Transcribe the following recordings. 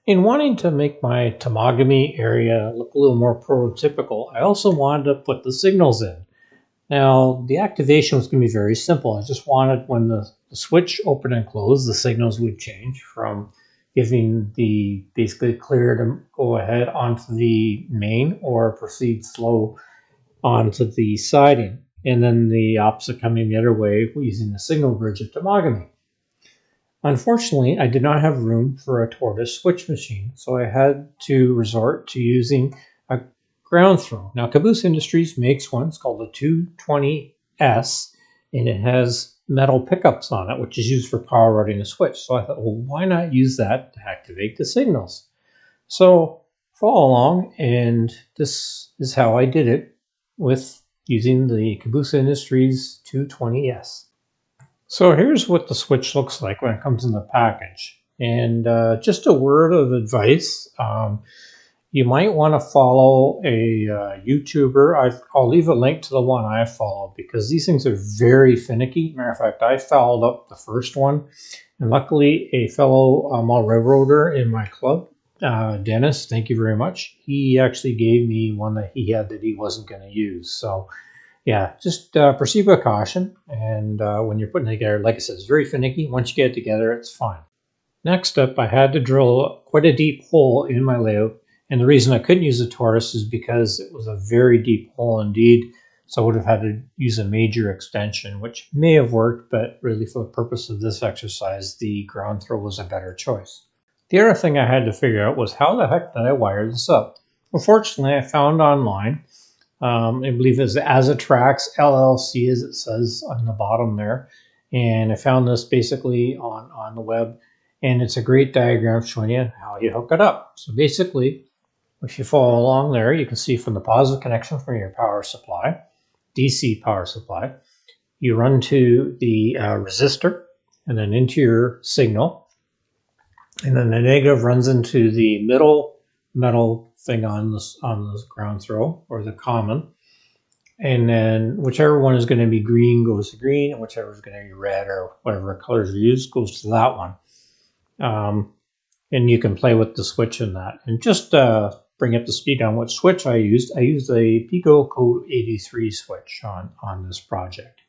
In wanting to make my tomogamy area look a little more prototypical, I also wanted to put the signals in. Now, the activation was going to be very simple. I just wanted when the switch opened and closed, the signals would change from giving the basically clear to go ahead onto the main or proceed slow onto the siding, and then the opposite coming the other way using the signal bridge of tomogamy. Unfortunately, I did not have room for a tortoise switch machine, so I had to resort to using a Groundthrow. Now, Caboose Industries makes one. It's called the 220S, and it has metal pickups on it, which is used for power routing a switch. So I thought, well, why not use that to activate the signals? So follow along, and this is how I did it with using the Caboose Industries 220S. So here's what the switch looks like when it comes in the package. And just a word of advice, you might want to follow a YouTuber. I'll leave a link to the one I follow because these things are very finicky. Matter of fact, I fouled up the first one. And luckily, a fellow mall railroader in my club, Dennis, thank you very much. He actually gave me one that he had that he wasn't going to use. So yeah, just proceed with caution. And when you're putting it together, like I said, it's very finicky. Once you get it together, it's fine. Next up, I had to drill quite a deep hole in my layout. And the reason I couldn't use a tortoise is because it was a very deep hole indeed. So I would have had to use a major extension, which may have worked, but really for the purpose of this exercise, the Groundthrow was a better choice. The other thing I had to figure out was how the heck did I wire this up? Well, fortunately, I found online, I believe it's Azatrax LLC, as it says on the bottom there. And I found this basically on the web. And it's a great diagram showing you how you hook it up. So basically, if you follow along there, you can see from the positive connection from your power supply, DC power supply, you run to the resistor and then into your signal. And then the negative runs into the middle metal thing on this Groundthrow, or the common. And then whichever one is going to be green goes to green, and whichever is going to be red or whatever colors you use goes to that one. And you can play with the switch in that. And just bring up the speed on what switch I used. I used a Pico Code 83 switch on this project.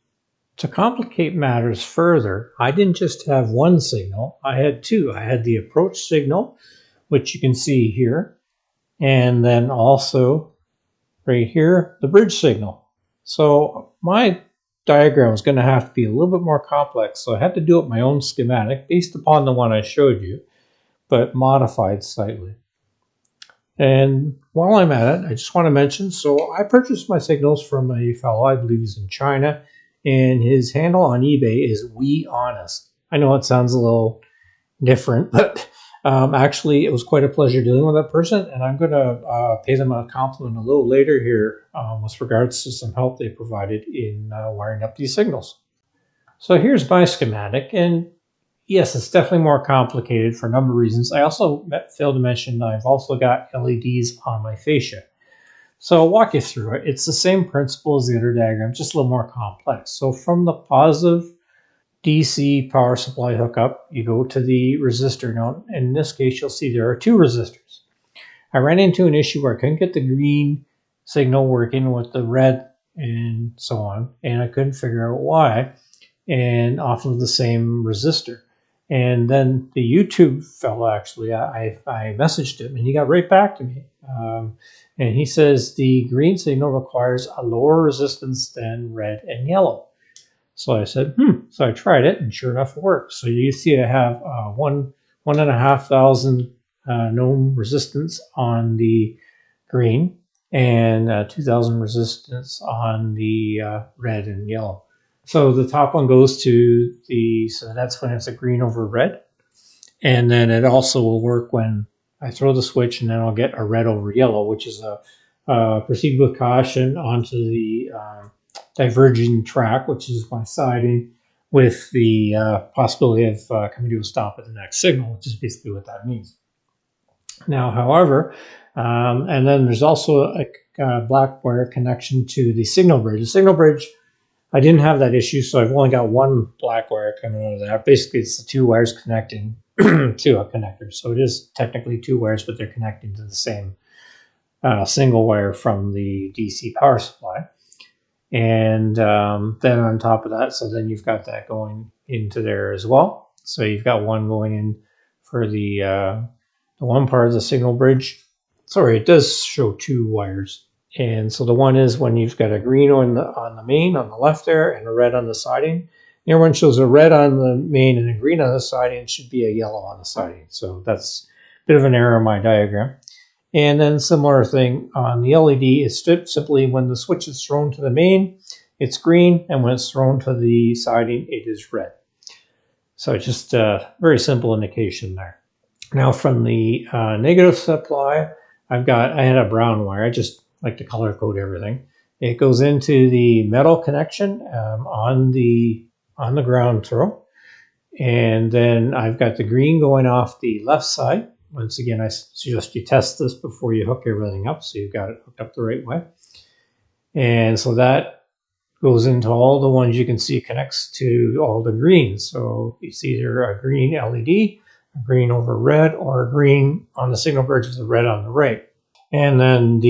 To complicate matters further, I didn't just have one signal, I had two. I had the approach signal, which you can see here, and then also right here, the bridge signal. So my diagram is going to have to be a little bit more complex, so I had to do up my own schematic based upon the one I showed you, but modified slightly. And while I'm at it, I just want to mention, so I purchased my signals from a fellow, I believe he's in China, and his handle on eBay is We Honest. I know it sounds a little different, but actually it was quite a pleasure dealing with that person, and I'm going to pay them a compliment a little later here with regards to some help they provided in wiring up these signals. So here's my schematic, and yes, it's definitely more complicated for a number of reasons. I also failed to mention I've also got LEDs on my fascia. So I'll walk you through it. It's the same principle as the other diagram, just a little more complex. So from the positive DC power supply hookup, you go to the resistor. Now, in this case, you'll see there are two resistors. I ran into an issue where I couldn't get the green signal working with the red and so on, and I couldn't figure out why, and off of the same resistor. And then the YouTube fellow, actually, I messaged him, and he got right back to me. And he says the green signal requires a lower resistance than red and yellow. So I said, So I tried it, and sure enough, it works. So you see I have 1,500 ohm resistance on the green and 2,000 resistance on the red and yellow. So the top one goes to so that's when it's a green over red. And then it also will work when I throw the switch, and then I'll get a red over yellow, which is a proceed with caution onto the diverging track, which is my siding, with the possibility of coming to a stop at the next signal, which is basically what that means. Now, however, and then there's also a black wire connection to the signal bridge. The signal bridge, I didn't have that issue, so I've only got one black wire coming out of that. Basically, it's the two wires connecting to a connector. So it is technically two wires, but they're connecting to the same single wire from the DC power supply. And then on top of that, so then you've got that going into there as well. So you've got one going in for the one part of the signal bridge. Sorry, it does show two wires. And so the one is when you've got a green on the main on the left there and a red on the siding. The other one shows a red on the main and a green on the siding. It should be a yellow on the siding. So that's a bit of an error in my diagram. And then similar thing on the LED, it's simply when the switch is thrown to the main, it's green, and when it's thrown to the siding, it is red. So just a very simple indication there. Now from the negative supply, I had a brown wire. I just like to color code everything. It goes into the metal connection on the ground throw. And then I've got the green going off the left side. Once again, I suggest you test this before you hook everything up so you've got it hooked up the right way. And so that goes into all the ones you can see connects to all the greens. So it's either a green LED, a green over red, or a green on the signal bridge with a red on the right. And then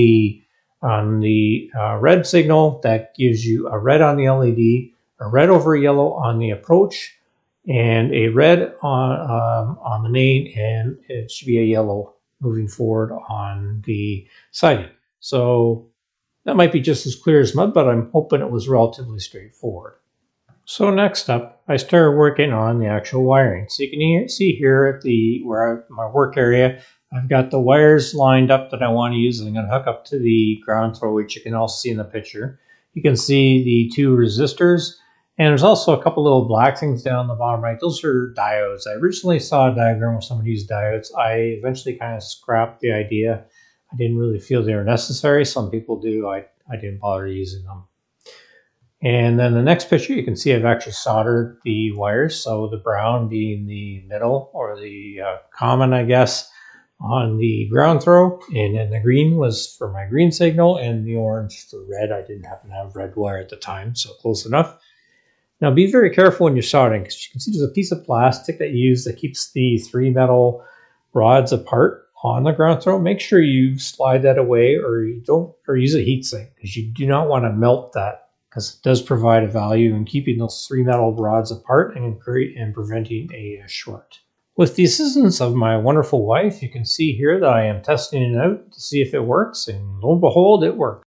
on the red signal, that gives you a red on the LED, a red over yellow on the approach, and a red on the main, and it should be a yellow moving forward on the siding. So that might be just as clear as mud, but I'm hoping it was relatively straightforward. So next up, I started working on the actual wiring. So you can see here at my work area, I've got the wires lined up that I want to use, and I'm going to hook up to the ground throw, which you can also see in the picture. You can see the two resistors. And there's also a couple little black things down the bottom right. Those are diodes. I originally saw a diagram where somebody used diodes. I eventually kind of scrapped the idea. I didn't really feel they were necessary. Some people do. I didn't bother using them. And then the next picture, you can see I've actually soldered the wires. So the brown being the middle, or the common, I guess, on the ground throw. And then the green was for my green signal, and the orange for red. I didn't happen to have red wire at the time, so close enough. Now be very careful when you're soldering, because you can see there's a piece of plastic that you use that keeps the three metal rods apart on the ground throw. Make sure you slide that away, or use a heat sink, because you do not want to melt that, because it does provide a value in keeping those three metal rods apart and preventing a short. With the assistance of my wonderful wife, you can see here that I am testing it out to see if it works, and lo and behold, it works.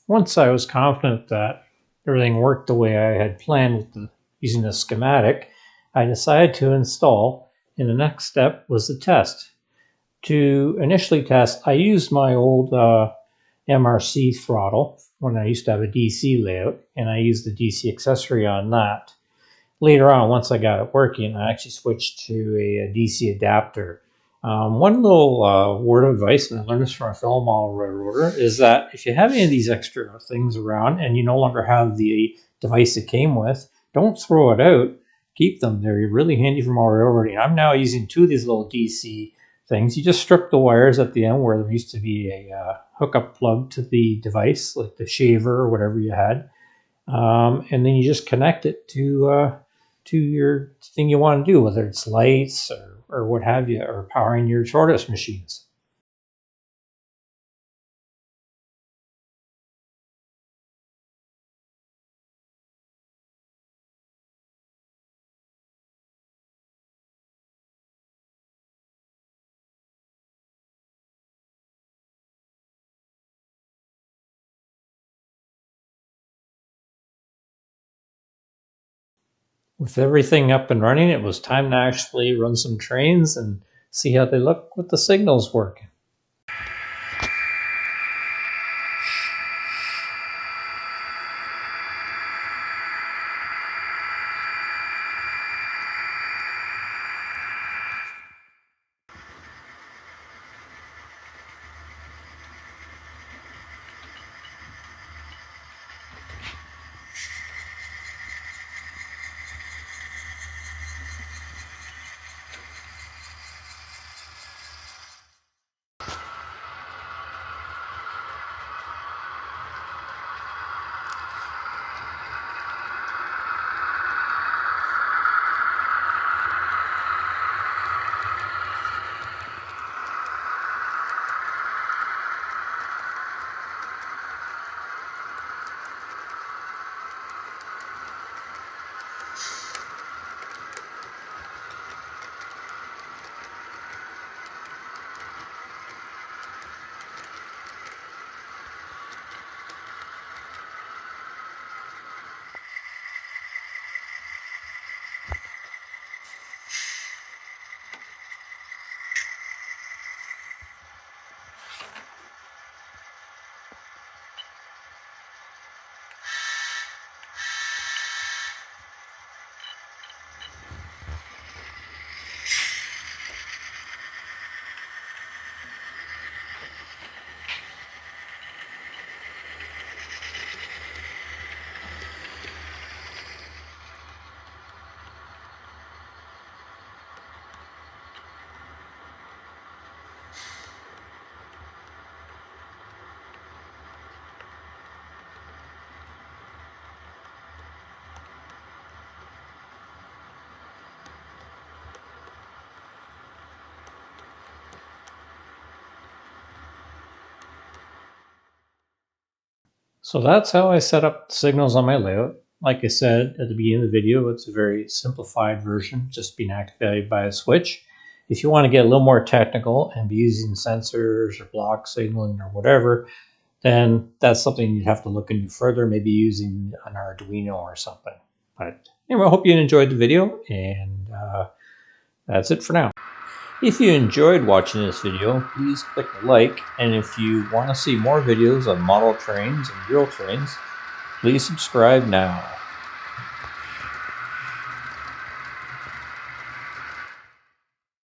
Once I was confident that everything worked the way I had planned with using the schematic, I decided to install, and the next step was the test. To initially test, I used my old MRC throttle when I used to have a DC layout, and I used the DC accessory on that. Later on, once I got it working, I actually switched to a DC adapter. One little word of advice, and I learned this from a fellow model railroader, is that if you have any of these extra things around and you no longer have the device it came with, don't throw it out. Keep them. They're really handy for model railroading. I'm now using two of these little DC things. You just strip the wires at the end where there used to be a hookup plug to the device, like the shaver or whatever you had, and then you just connect it to your thing you want to do, whether it's lights or what have you, or powering your shortest machines. With everything up and running, it was time to actually run some trains and see how they look with the signals working. So that's how I set up the signals on my layout. Like I said at the beginning of the video, it's a very simplified version, just being activated by a switch. If you want to get a little more technical and be using sensors or block signaling or whatever, then that's something you'd have to look into further, maybe using an Arduino or something. But anyway, I hope you enjoyed the video, and that's it for now. If you enjoyed watching this video, please click like, and if you want to see more videos on model trains and real trains, please subscribe now.